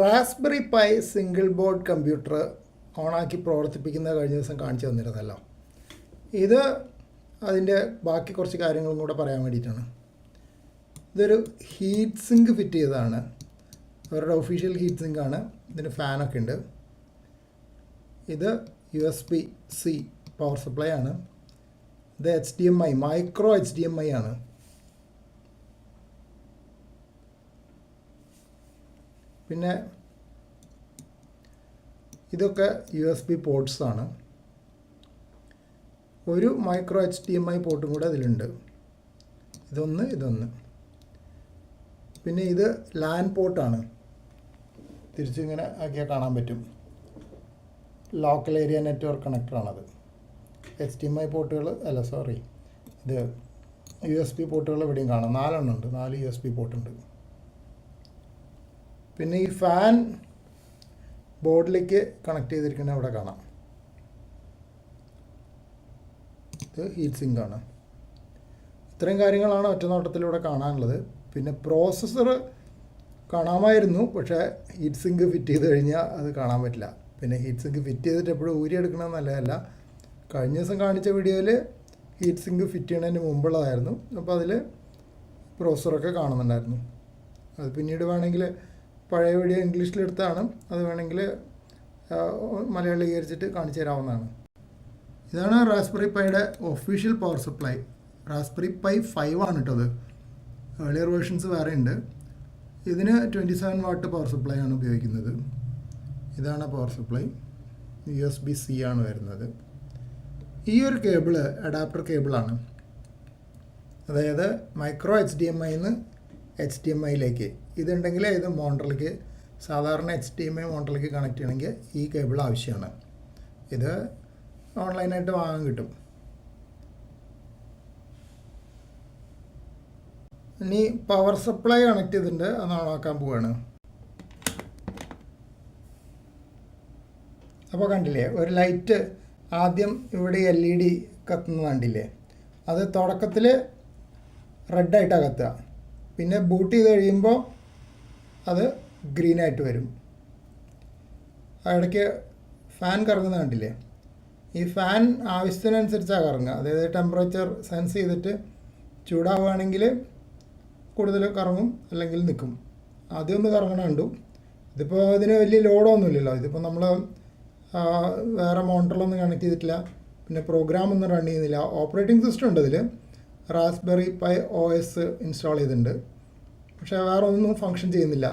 Raspberry pi single board computer ഓണാക്കി പ്രവർത്തിപ്പിക്കുന്ന കഴിഞ്ഞ ദിവസം കാണിച്ചു തന്നിരുന്നല്ലോ. ഇത് അതിൻ്റെ ബാക്കി കുറച്ച് കാര്യങ്ങളും കൂടെ പറയാൻ വേണ്ടിയിട്ടാണ്. ഇതൊരു ഹീറ്റ് സിങ്ക് ഫിറ്റ് ചെയ്തതാണ്. അവരുടെ ഒഫീഷ്യൽ ഹീറ്റ് സിങ്കാണ്. ഇതിന് ഫാനൊക്കെ ഉണ്ട്. ഇത് USB-C പവർ സപ്ലൈ ആണ്. ഇത് HDMI മൈക്രോ HDMI ആണ്. പിന്നെ ഇതൊക്കെ USB പോർട്ട്സ് ആണ്. ഒരു മൈക്രോ HDMI പോർട്ടും കൂടെ അതിലുണ്ട്. ഇതൊന്ന്. പിന്നെ ഇത് LAN പോർട്ടാണ്. തിരിച്ചിങ്ങനെ ആക്കിയാൽ കാണാൻ പറ്റും. ലോക്കൽ ഏരിയ നെറ്റ്വർക്ക് കണക്ടറാണത്. HDMI പോർട്ടുകൾ ഇത് USB പോർട്ടുകൾ ഇവിടെയും കാണാം. 4 എണ്ണം ഉണ്ട്. 4 USB പോർട്ടുണ്ട്. പിന്നെ ഈ ഫാൻ ബോർഡിലേക്ക് കണക്ട് ചെയ്തിരിക്കുന്നത് അവിടെ കാണാം. ഇത് ഹീറ്റ് സിങ്കാണ്. ഇത്രയും കാര്യങ്ങളാണ് ഒറ്റ നോട്ടത്തിലൂടെ കാണാനുള്ളത്. പിന്നെ പ്രോസസ്സർ കാണാമായിരുന്നു, പക്ഷേ ഹീറ്റ് സിങ്ക് ഫിറ്റ് ചെയ്ത് കഴിഞ്ഞാൽ അത് കാണാൻ പറ്റില്ല. പിന്നെ ഹീറ്റ് സിങ്ക് ഫിറ്റ് ചെയ്തിട്ട് എപ്പോഴും ഊരിയെടുക്കണമെന്ന് നല്ലതല്ല. കഴിഞ്ഞ ദിവസം കാണിച്ച വീഡിയോയിൽ ഹീറ്റ് സിങ്ക് ഫിറ്റ് ചെയ്യുന്നതിന് മുമ്പുള്ളതായിരുന്നു. അപ്പോൾ അതിൽ പ്രോസസ്സറൊക്കെ കാണുന്നുണ്ടായിരുന്നു. അത് പിന്നീട് വേണമെങ്കിൽ പഴയ വീഡിയോ ഇംഗ്ലീഷിലെടുത്താണ്. അത് വേണമെങ്കിൽ മലയാളീകരിച്ചിട്ട് കാണിച്ചു തരാവുന്നതാണ്. ഇതാണ് റാസ്ബെറി പൈയുടെ official power supply. Raspberry pi 5 ആണ് കേട്ടത്. ഏർലിയർ വേർഷൻസ് വേറെ ഉണ്ട്. ഇതിന് 27 വാട്ട് പവർ സപ്ലൈ ആണ് ഉപയോഗിക്കുന്നത്. ഇതാണ് പവർ സപ്ലൈ. USB-C ആണ് വരുന്നത്. ഈ ഒരു കേബിള് അഡാപ്റ്റർ കേബിളാണ്. അതായത് മൈക്രോ HDMIന്ന് HDMIയിലേക്ക് ഇതുണ്ടെങ്കിൽ ഇത് മോണിറ്ററിലേക്ക്, സാധാരണ HDMI മോണിറ്ററിലേക്ക് കണക്ട് ചെയ്യണമെങ്കിൽ ഈ കേബിൾ ആവശ്യമാണ്. ഇത് ഓൺലൈനായിട്ട് വാങ്ങാൻ കിട്ടും. ഇനി പവർ സപ്ലൈ കണക്ട് ചെയ്തിട്ടുണ്ട്. അത് ഓണാക്കാൻ പോവുകയാണ്. അപ്പോൾ കണ്ടില്ലേ, ഒരു ലൈറ്റ് ആദ്യം ഇവിടെ LED കത്തുന്നത് കണ്ടില്ലേ? അത് തുടക്കത്തിൽ റെഡായിട്ടാണ് കത്തുക. പിന്നെ ബൂട്ട് ചെയ്ത് കഴിയുമ്പോൾ അത് ഗ്രീനായിട്ട് വരും. ഇടയ്ക്ക് ഫാൻ കറങ്ങുന്നത് കണ്ടില്ലേ? ഈ ഫാൻ ആവശ്യത്തിനനുസരിച്ചാണ് കറങ്ങുക. അതായത് ടെമ്പറേച്ചർ സെൻസ് ചെയ്തിട്ട് ചൂടാവുകയാണെങ്കിൽ കൂടുതൽ കറങ്ങും, അല്ലെങ്കിൽ നിൽക്കും. ആദ്യം ഒന്ന് കറങ്ങണ കണ്ടു. ഇതിപ്പോൾ ഇതിന് വലിയ ലോഡൊന്നുമില്ലല്ലോ. ഇതിപ്പോൾ നമ്മൾ വേറെ മോണിറ്ററിലൊന്നും കണക്ട് ചെയ്തിട്ടില്ല. പിന്നെ പ്രോഗ്രാം ഒന്നും റൺ ചെയ്യുന്നില്ല. ഓപ്പറേറ്റിംഗ് സിസ്റ്റം ഉണ്ട് ഇതിൽ. റാസ്ബെറി പൈ OS ഇൻസ്റ്റാൾ ചെയ്തിട്ടുണ്ട്. പക്ഷേ വേറെ ഒന്നും ഫങ്ഷൻ ചെയ്യുന്നില്ല.